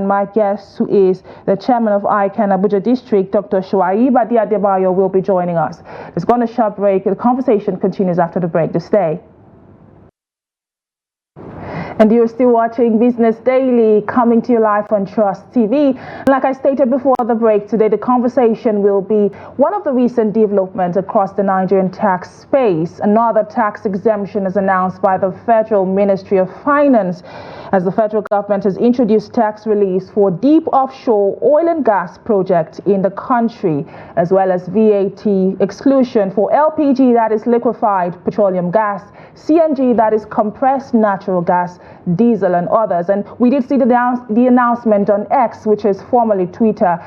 My guest, who is the chairman of ICANN Abuja District, Dr. Shuaib Adeadebayor, will be joining us. Let's go on a short break. The conversation continues after the break. To stay. And you're still watching Business Daily, coming to you live on Trust TV. Like I stated before the break, today the conversation will be one of the recent developments across the Nigerian tax space. Another tax exemption is announced by the Federal Ministry of Finance, as the federal government has introduced tax reliefs for deep offshore oil and gas projects in the country, as well as VAT exclusion for LPG, that is liquefied petroleum gas, CNG, that is compressed natural gas, diesel, and others. And we did see the announcement on X, which is formerly Twitter.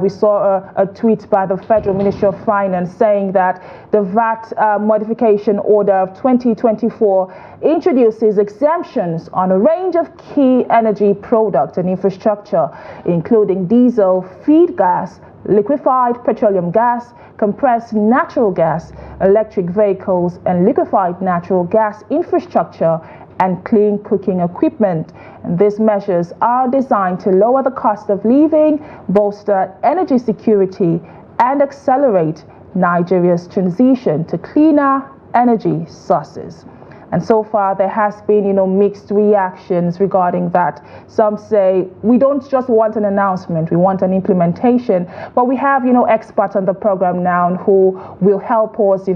We saw a tweet by the Federal Ministry of Finance saying that the VAT modification order of 2024 introduces exemptions on a range of key energy products and infrastructure, including diesel, feed gas, liquefied petroleum gas, compressed natural gas, electric vehicles, and liquefied natural gas infrastructure and clean cooking equipment. And these measures are designed to lower the cost of living, bolster energy security, and accelerate Nigeria's transition to cleaner energy sources. And so far, there has been, mixed reactions regarding that. Some say we don't just want an announcement, we want an implementation. But we have, experts on the program now who will help us,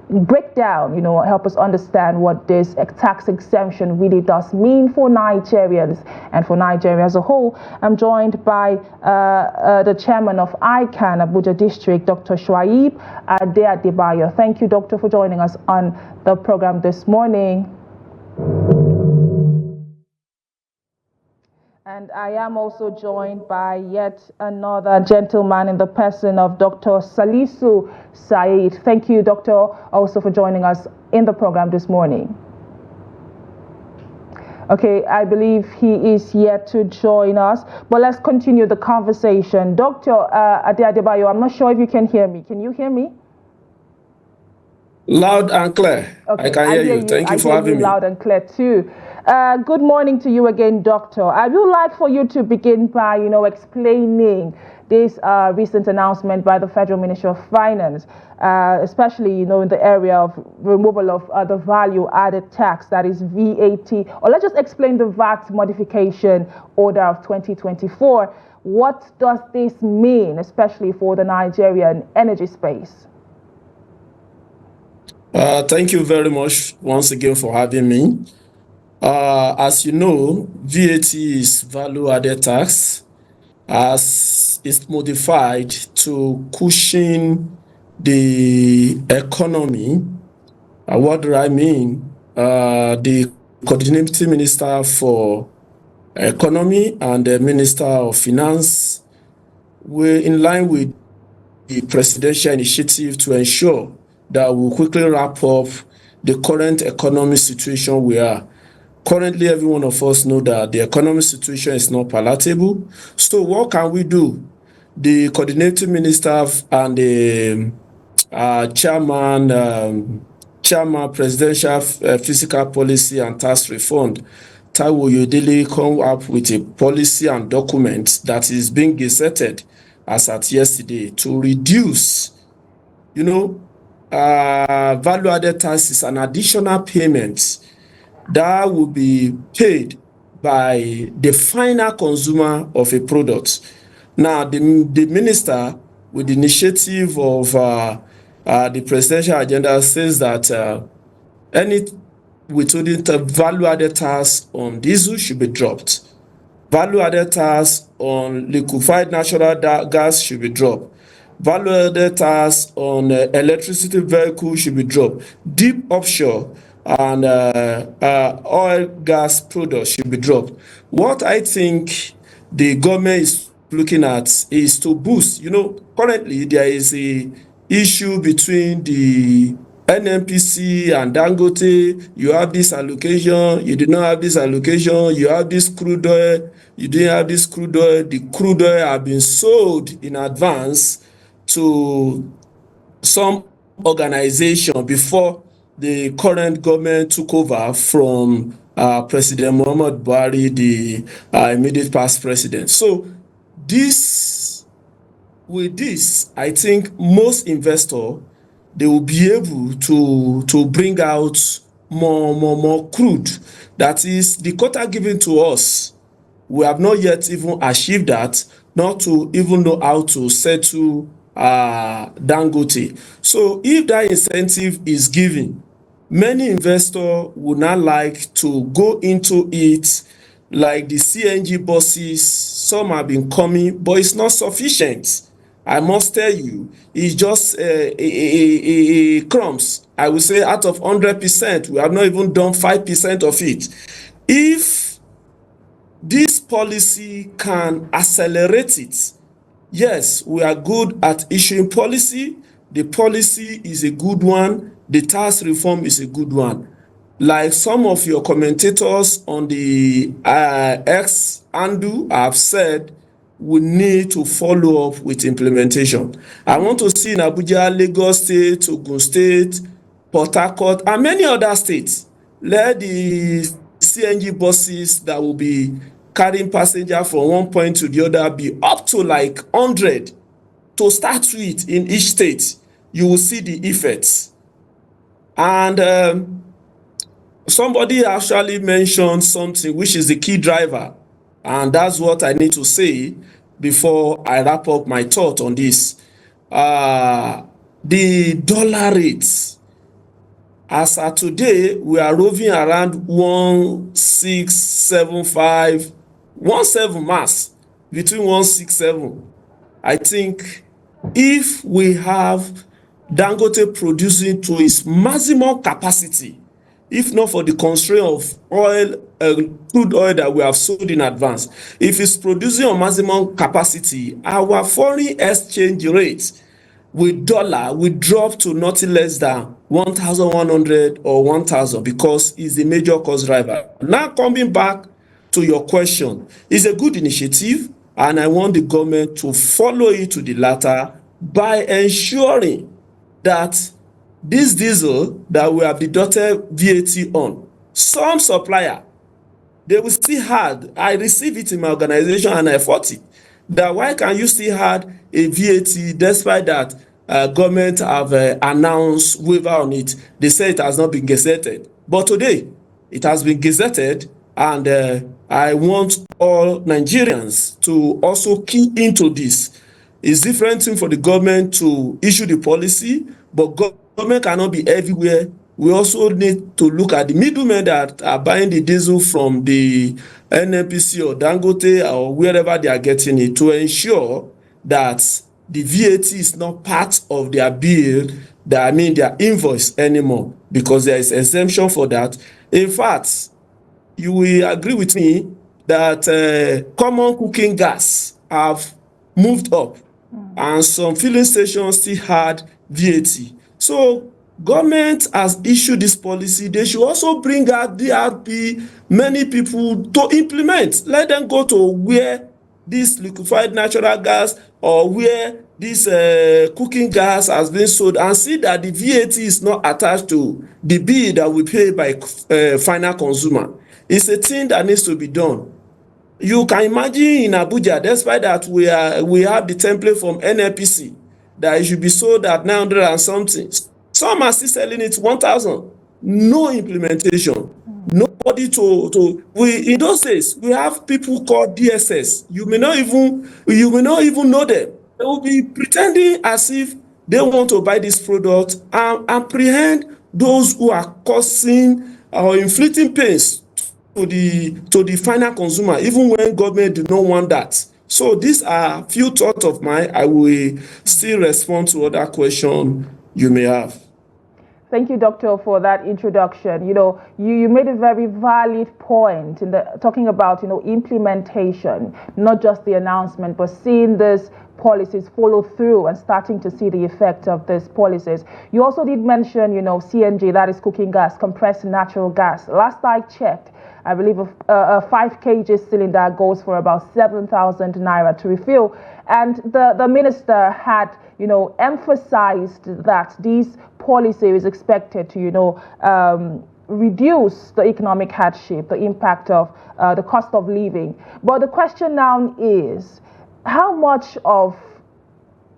break down, help us understand what this tax exemption really does mean for Nigerians and for Nigeria as a whole. I'm joined by the chairman of ICANN Abuja District, Dr. Shuaib Adeadebayor. Thank you, doctor, for joining us on the program this morning. And I am also joined by yet another gentleman in the person of Dr. Salisu Saad. Thank you, doctor, also for joining us in the program this morning. Okay, I believe he is yet to join us, but let's continue the conversation. Dr. Adeadebayor, I'm not sure if you can hear me. Can you hear me? Loud and clear. Okay, I can hear you. Thank you for having me. Loud and clear too. Good morning to you again, Doctor. I would like for you to begin by, explaining this recent announcement by the Federal Ministry of Finance, especially, in the area of removal of the value-added tax, that is VAT. Or let's just explain the VAT modification order of 2024. What does this mean, especially for the Nigerian energy space? Thank you very much once again for having me. As you know, VAT is value-added tax, as it's modified to cushion the economy. What do I mean? The coordinating minister for economy and the minister of finance were in line with the presidential initiative to ensure that we'll quickly wrap up the current economic situation we are. Currently, every one of us know that the economic situation is not palatable. So what can we do? The coordinating minister and the chairman, presidential fiscal policy and tax reform, Taiwo Yodele, come up with a policy and document that is being gazetted as at yesterday to reduce, value-added tax is an additional payment that will be paid by the final consumer of a product. Now, the minister, with the initiative of the presidential agenda, says that any withholding value-added tax on diesel should be dropped. Value-added tax on liquefied natural gas should be dropped. Value-added tax on electricity vehicles should be dropped. Deep offshore and oil gas products should be dropped. What I think the government is looking at is to boost. Currently there is a issue between the NNPC and Dangote. You have this allocation, you did not have this allocation, you have this crude oil, you didn't have this crude oil. The crude oil have been sold in advance to some organization before the current government took over from President Muhammad Buhari, the immediate past president. So with this, I think most investors, they will be able to bring out more crude. That is the quota given to us. We have not yet even achieved that, not to even know how to settle Dangote. So if that incentive is given, many investors would not like to go into it. Like the CNG buses, some have been coming, but it's not sufficient. I must tell you, it's just a crumbs. I will say out of 100%, we have not even done 5% of it. If this policy can accelerate it, yes, we are good at issuing policy. The policy is a good one. The tax reform is a good one. Like some of your commentators on the X Enendu have said, we need to follow up with implementation. I want to see in Abuja, Lagos State, Ogun State, Port Harcourt, and many other states, let the CNG buses that will be carrying passengers from one point to the other be up to like 100 to start with in each state. You will see the effects. And somebody actually mentioned something which is the key driver, and that's what I need to say before I wrap up my thought on this. The dollar rates, as of today, we are roving around 1675, 17 mass, between 167. I think if we have Dangote producing to its maximum capacity, if not for the constraint of oil, crude oil that we have sold in advance, if it's producing on maximum capacity, our foreign exchange rate with dollar will drop to nothing less than 1,100 or 1,000, because it's the major cost driver. Now, coming back to your question, it's a good initiative, and I want the government to follow it to the latter by ensuring that this diesel that we have deducted VAT on, some supplier, they will still add. I receive it in my organization and I fought it, that why can you still add a VAT despite that government have announced waiver on it. They say it has not been gazetted, but today it has been gazetted, and I want all Nigerians to also key into this. It's different thing for the government to issue the policy, but government cannot be everywhere. We also need to look at the middlemen that are buying the diesel from the NNPC or Dangote or wherever they are getting it, to ensure that the VAT is not part of their bill, their invoice anymore, because there is exemption for that. In fact, you will agree with me that common cooking gas have moved up, and some filling stations still had VAT. So government has issued this policy. They should also bring out DRP, many people to implement. Let them go to where this liquefied natural gas or where this cooking gas has been sold, and see that the VAT is not attached to the bill that we pay by final consumer. It's a thing that needs to be done. You can imagine in Abuja, despite that we have the template from NNPC that it should be sold at 900 and something. Some are still selling it 1,000. No implementation. Nobody in those days we have people called DSS. You may not even know them. They will be pretending as if they want to buy this product and apprehend those who are causing or inflicting pains to the final consumer, even when government do not want that. So these are few thoughts of mine. I will still respond to other questions you may have. Thank you, Doctor, for that introduction. You made a very valid point in talking about, implementation, not just the announcement, but seeing these policies follow through and starting to see the effect of these policies. You also did mention, CNG, that is cooking gas, compressed natural gas. Last I checked, I believe a 5 kg cylinder goes for about 7,000 naira to refill. And the minister had, emphasized that this policy is expected to, reduce the economic hardship, the impact of the cost of living. But the question now is, how much of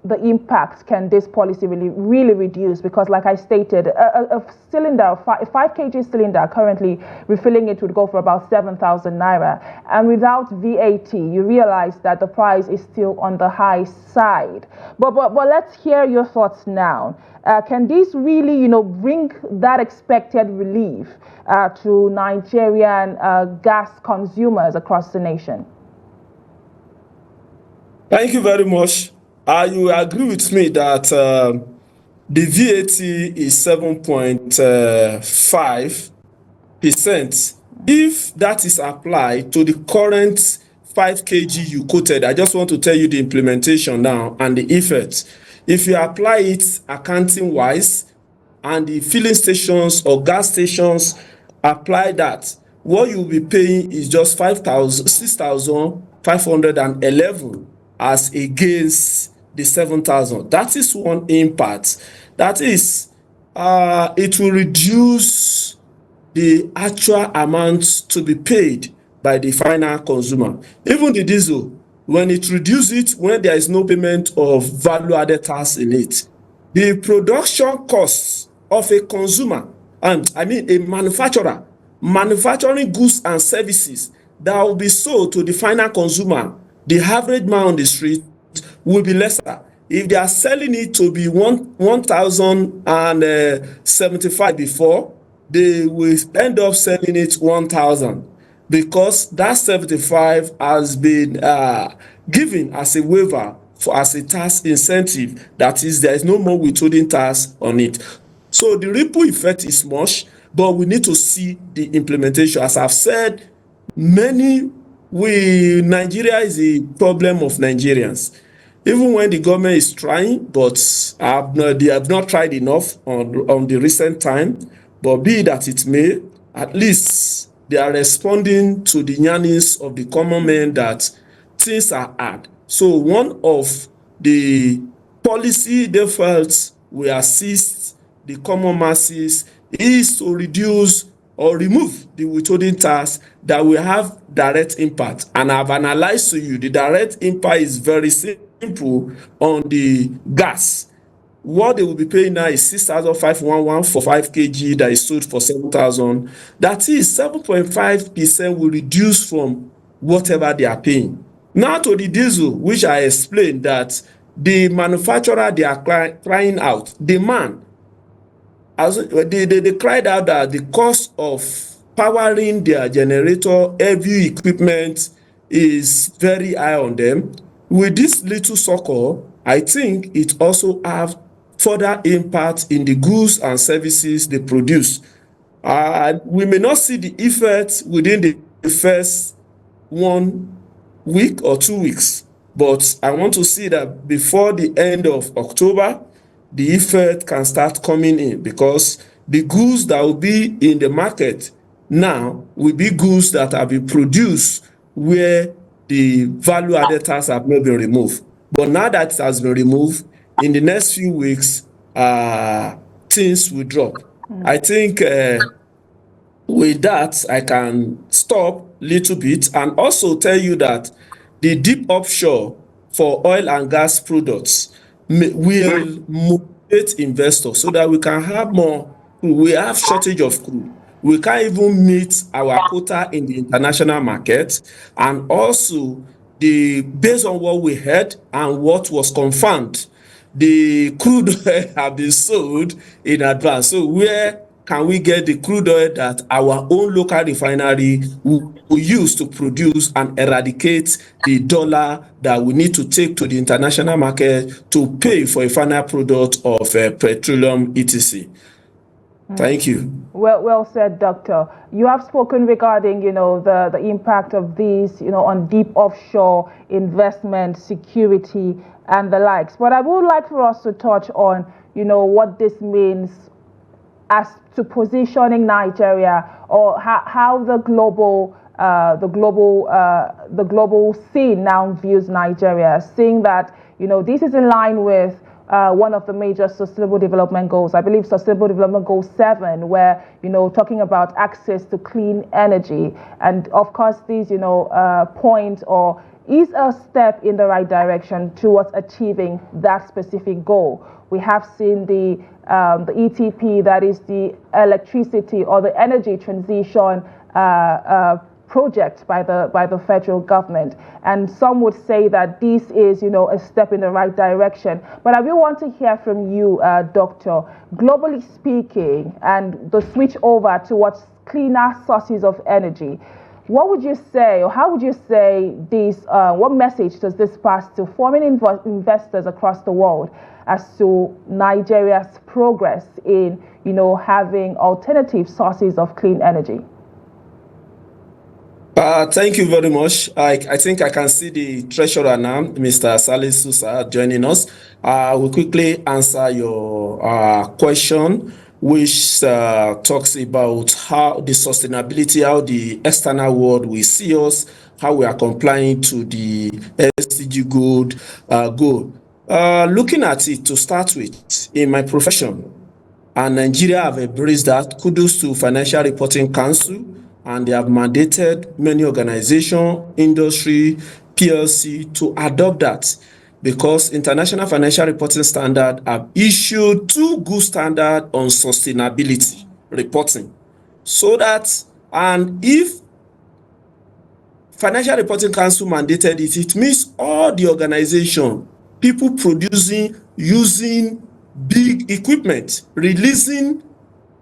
the impact can this policy really reduce? Because like I stated, a cylinder, a 5 kg cylinder, currently refilling it would go for about 7,000 naira. And without VAT, you realize that the price is still on the high side. But let's hear your thoughts now. Can this really, bring that expected relief to Nigerian gas consumers across the nation? Thank you very much. You agree with me that the VAT is 7.5%. If that is applied to the current 5 kg you quoted, I just want to tell you the implementation now and the effect. If you apply it accounting wise, and the filling stations or gas stations apply that, what you'll be paying is just 6,511 as against the 7,000. That is one impact. That is, it will reduce the actual amount to be paid by the final consumer. Even the diesel, when it reduces it, when there is no payment of value-added tax in it, the production costs of a consumer, and I mean a manufacturer, manufacturing goods and services that will be sold to the final consumer, the average man on the street, will be lesser. If they are selling it to be 1,075 before, they will end up selling it 1,000, because that 75 has been given as a waiver as a tax incentive. That is, there is no more withholding tax on it. So the ripple effect is much, but we need to see the implementation. As I've said, Nigeria is a problem of Nigerians. Even when the government is trying, but they have not tried enough on the recent time. But be that it may, at least they are responding to the yearnings of the common man that things are hard. So one of the policy they felt will assist the common masses is to reduce or remove the withholding tax that will have direct impact. And I've analyzed to you, the direct impact is very simple on the gas. What they will be paying now is 6,511 for 5 kg that is sold for 7,000. That is 7.5% will reduce from whatever they are paying. Now to the diesel, which I explained that the manufacturer, they are crying out. The man, they cried out that the cost of powering their generator, heavy equipment is very high on them. With this little succor, I think it also have further impact in the goods and services they produce. We may not see the effect within the first 1 week or 2 weeks, but I want to see that before the end of October, the effect can start coming in, because the goods that will be in the market now will be goods that have been produced where the value-added tax have not been removed. But now that it has been removed, in the next few weeks, things will drop. I think with that, I can stop a little bit and also tell you that the deep offshore for oil and gas products will motivate investors so that we can have more. We have shortage of crude. We can't even meet our quota in the international market, and also based on what we heard and what was confirmed, the crude oil have been sold in advance. So where can we get the crude oil that our own local refinery will use to produce and eradicate the dollar that we need to take to the international market to pay for a final product of petroleum, etc. Thank you. Well said, Doctor. You have spoken regarding, the impact of these, on deep offshore investment, security, and the likes. But I would like for us to touch on, what this means as to positioning Nigeria, or how the global scene now views Nigeria, seeing that this is in line with one of the major sustainable development goals, I believe Sustainable Development Goal 7, where, talking about access to clean energy. And of course, these, point or is a step in the right direction towards achieving that specific goal. We have seen the ETP, that is the electricity or the energy transition project by the federal government, and some would say that this is a step in the right direction. But I will want to hear from you, Doctor. Globally speaking, and the switch over towards cleaner sources of energy, what would you say, or how would you say this? What message does this pass to foreign investors across the world as to Nigeria's progress in having alternative sources of clean energy? Thank you very much. I think I can see the treasurer now, Mr. Salisu Saad, joining us. We'll quickly answer your question, which talks about how the sustainability, how the external world will see us, how we are complying to the SDG goal. Looking at it to start with, in my profession, and Nigeria have embraced that. Kudos to Financial Reporting Council, and they have mandated many organizations, industry, PLC to adopt that, because International Financial Reporting Standard have issued 2 good standards on sustainability reporting. So that, and if Financial Reporting Council mandated it, it means all the organization, people producing, using big equipment, releasing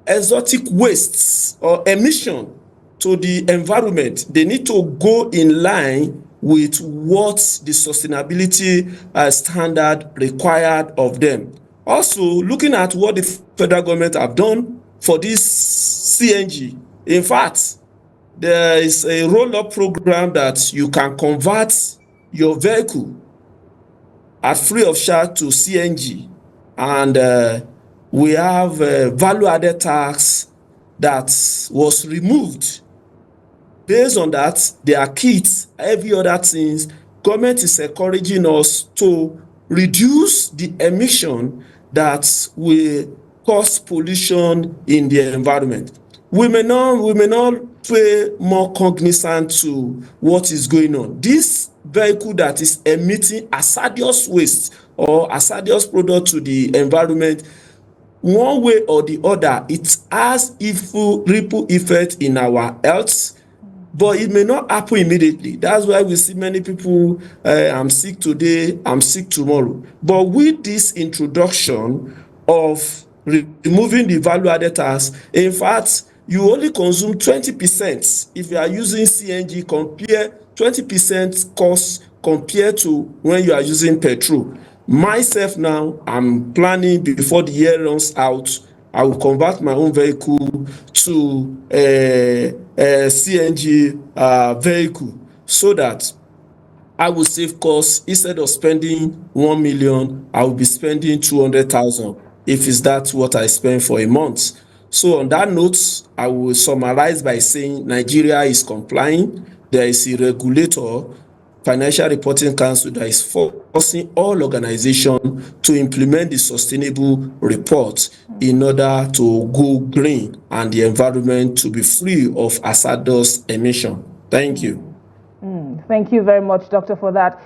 exotic wastes or emission to the environment, they need to go in line with what the sustainability standard required of them. Also, looking at what the federal government have done for this CNG, in fact, there is a roll-up program that you can convert your vehicle at free of charge to CNG, and we have value-added tax that was removed. Based on that, their kits, every other things, government is encouraging us to reduce the emission that will cause pollution in the environment. We may not pay more cognizant to what is going on. This vehicle that is emitting hazardous waste or hazardous product to the environment, one way or the other, it has ripple effect in our health, but it may not happen immediately. That's why we see many people, I'm sick today, I'm sick tomorrow. But with this introduction of removing the value-added tax, in fact, you only consume 20%. If you are using CNG, compare 20% cost compared to when you are using petrol. Myself now, I'm planning before the year runs out, I will convert my own vehicle to a CNG vehicle, so that I will save costs. Instead of spending 1 million, I will be spending 200,000, if it's that what I spend for a month. So on that note, I will summarize by saying Nigeria is complying. There is a regulator, Financial Reporting Council, that is forcing all organizations to implement the sustainable report in order to go green and the environment to be free of hazardous emission. Thank you. Thank you very much, Doctor, for that.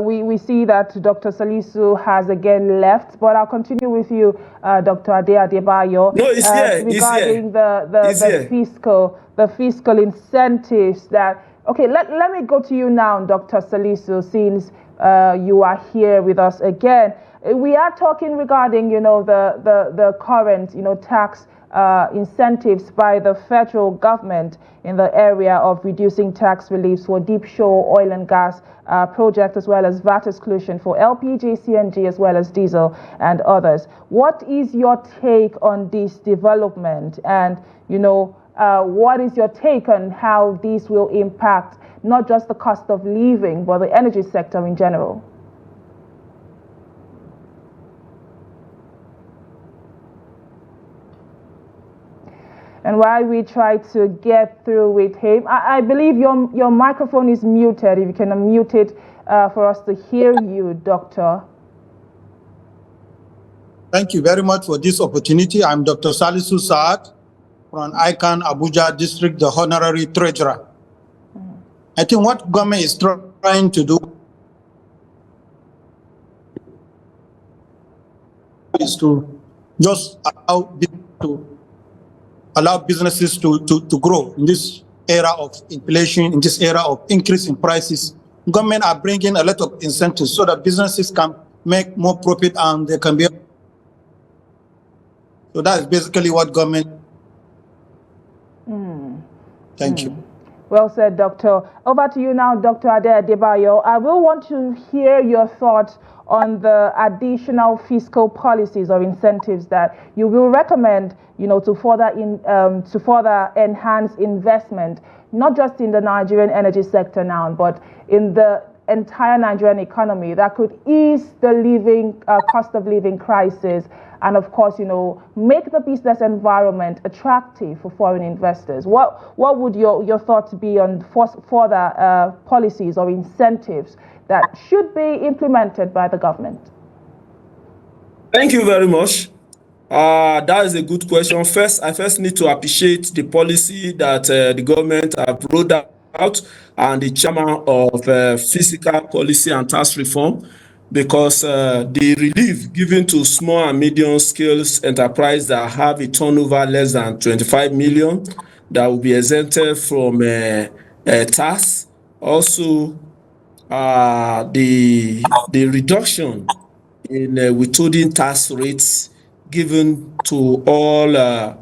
We see that Dr. Salisu has again left, but I'll continue with you, Dr. Adeadebayor. No, it's here. Regarding the fiscal incentives that. Okay, let me go to you now, Dr. Salisu, since you are here with us again. We are talking regarding, the current, tax incentives by the federal government in the area of reducing tax reliefs for deep shore oil and gas projects, as well as VAT exclusion for LPG, CNG, as well as diesel and others. What is your take on this development? And, what is your take on how these will impact not just the cost of living, but the energy sector in general? And while we try to get through with him, I believe your microphone is muted. If you can unmute it for us to hear you, Doctor. Thank you very much for this opportunity. I'm Dr. Salisu Saad from ICANN Abuja District, the Honorary Treasurer. I think what government is trying to do is to just allow businesses to grow in this era of inflation, in this era of increase in prices. Government are bringing a lot of incentives so that businesses can make more profit and they can be. So that is basically what government. Thank you. Well said, Doctor. Over to you now, Dr. Adeadebayor. I will want to hear your thoughts on the additional fiscal policies or incentives that you will recommend, to further enhance investment, not just in the Nigerian energy sector now, but in the entire Nigerian economy that could ease the cost of living crisis, and of course, make the business environment attractive for foreign investors. What would your thoughts be on further policies or incentives that should be implemented by the government? Thank you very much. That is a good question. I first need to appreciate the policy that the government have rolled out and the chairman of fiscal policy and tax reform, because the relief given to small and medium scale enterprise that have a turnover less than 25 million that will be exempted from tax. Also, the reduction in withholding tax rates given to all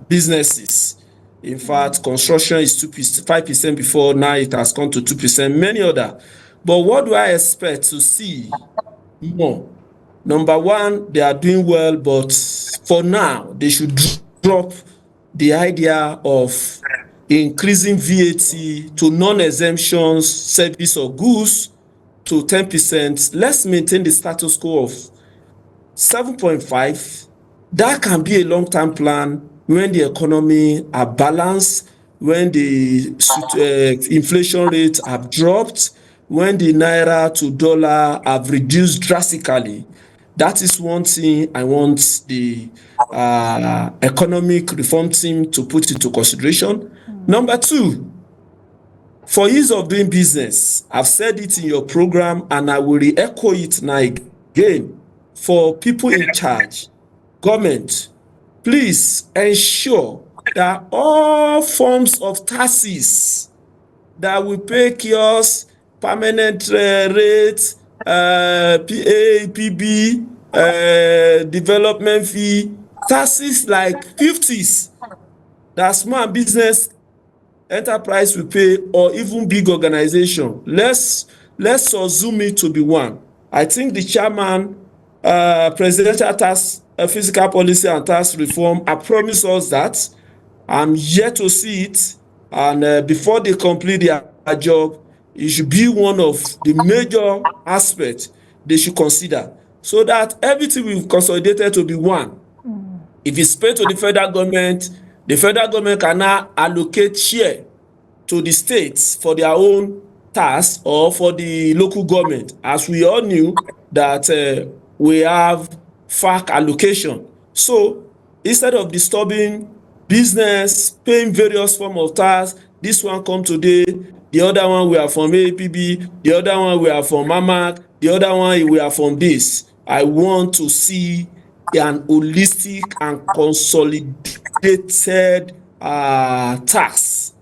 businesses. In fact, construction is 5% before, now it has come to 2%, many other. But what do I expect to see more? Number one, they are doing well, but for now, they should drop the idea of increasing VAT to non-exemptions, service or goods to 10%. Let's maintain the status quo of 7.5. That can be a long-term plan when the economy are balanced, when the inflation rates have dropped, when the naira to dollar have reduced drastically. That is one thing I want the economic reform team to put into consideration. Number two, for ease of doing business, I've said it in your program and I will re-echo it now again. For people in charge, government, please ensure that all forms of taxes that we pay kiosks, permanent rate, PB, development fee, taxes like 50s that small business enterprise will pay, or even big organization, let's assume it to be one. I think the chairman, presidential tax, fiscal policy and tax reform, I promise us that. I'm yet to see it, and before they complete their job, it should be one of the major aspects they should consider, so that everything will be consolidated to be one. If it's paid to the federal government can now allocate share to the states for their own tax or for the local government, as we all knew that we have FAC allocation. So instead of disturbing business, paying various forms of tax, this one come today, the other one we are from APB, the other one we are from MAMAC, the other one we are from this. I want to see an holistic and consolidated tax,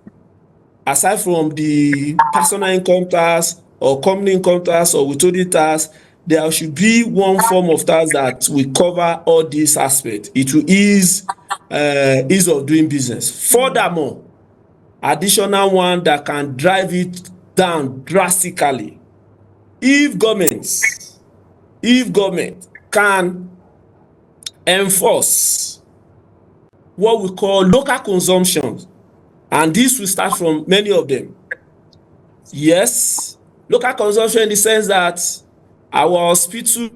aside from the personal income tax or company income tax or withholding tax. There should be one form of tax that will cover all these aspects. It will ease of doing business. Furthermore, additional one that can drive it down drastically. If government can enforce what we call local consumption, and this will start from many of them. Yes, local consumption in the sense that our hospital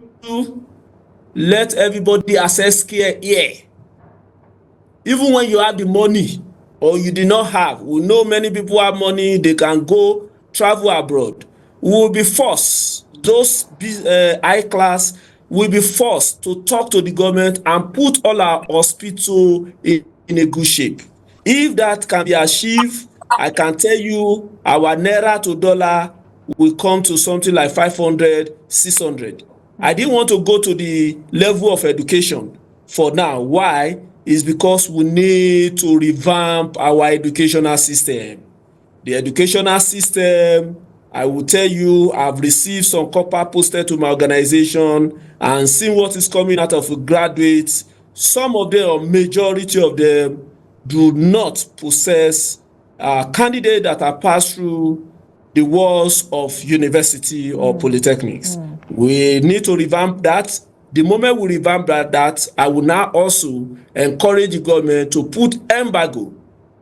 let everybody access care here. Even when you have the money or you did not have, we know many people have money, they can go travel abroad. We will be forced, those high class will be forced to talk to the government and put all our hospital in a good shape. If that can be achieved, I can tell you our naira to dollar will come to something like 500, 600. I didn't want to go to the level of education for now. Why? Is because we need to revamp our educational system. The educational system, I will tell you, I've received some copper posted to my organization and seen what is coming out of graduates. Some of them, or majority of them, do not possess candidates that are passed through the walls of university or polytechnics. We need to revamp that. The moment we revamp that, I will now also encourage the government to put embargo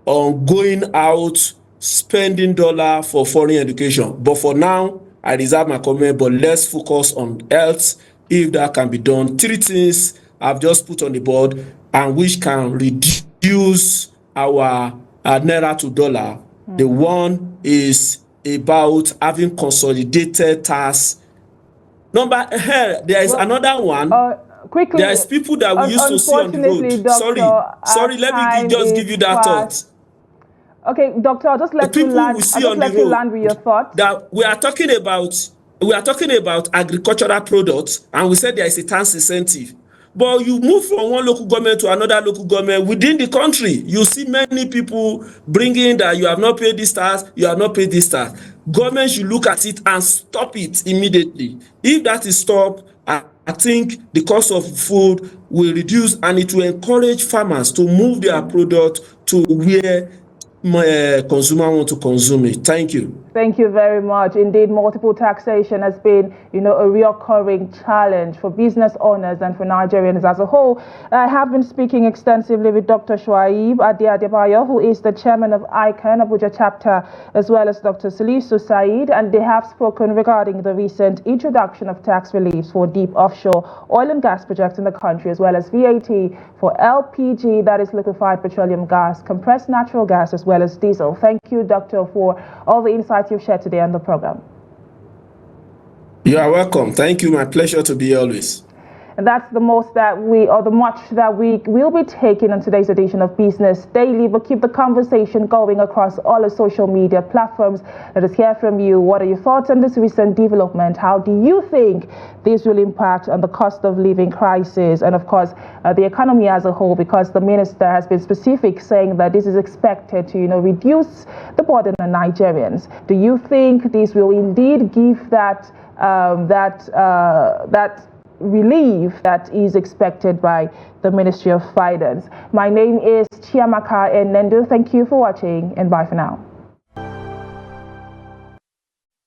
on going out spending dollar for foreign education. But for now, I reserve my comment, but let's focus on health if that can be done. Three things I've just put on the board and which can reduce our naira to dollar. The one is about having consolidated tax. There is another one. Quickly, there is people that we used to see on the road. Doctor, Sorry, let me just give you that thought. Okay, doctor, I'll just let you land. We see on the road with your thoughts. That we are talking about agricultural products, and we said there is a tax incentive. But you move from one local government to another local government within the country. You see many people bringing that you have not paid this tax, you have not paid this tax. Government should look at it and stop it immediately. If that is stopped, I think the cost of food will reduce and it will encourage farmers to move their product to where consumer want to consume it. Thank you. Thank you very much. Indeed, multiple taxation has been, a reoccurring challenge for business owners and for Nigerians as a whole. I have been speaking extensively with Dr. Shuaib Adeadebayor, who is the chairman of ICANN Abuja chapter, as well as Dr. Salisu Saad, and they have spoken regarding the recent introduction of tax reliefs for deep offshore oil and gas projects in the country, as well as VAT for LPG, that is liquefied petroleum gas, compressed natural gas, as well as diesel. Thank you, Doctor, for all the insights you've shared today on the program. You are welcome. Thank you. My pleasure to be here always. And that's the much that we will be taking on today's edition of Business Daily. But keep the conversation going across all the social media platforms. Let us hear from you. What are your thoughts on this recent development? How do you think this will impact on the cost of living crisis and, of course, the economy as a whole? Because the minister has been specific, saying that this is expected to, reduce the burden on Nigerians. Do you think this will indeed give that relief that is expected by the Ministry of Finance? My name is Chiamaka Enendu. Thank you for watching and bye for now.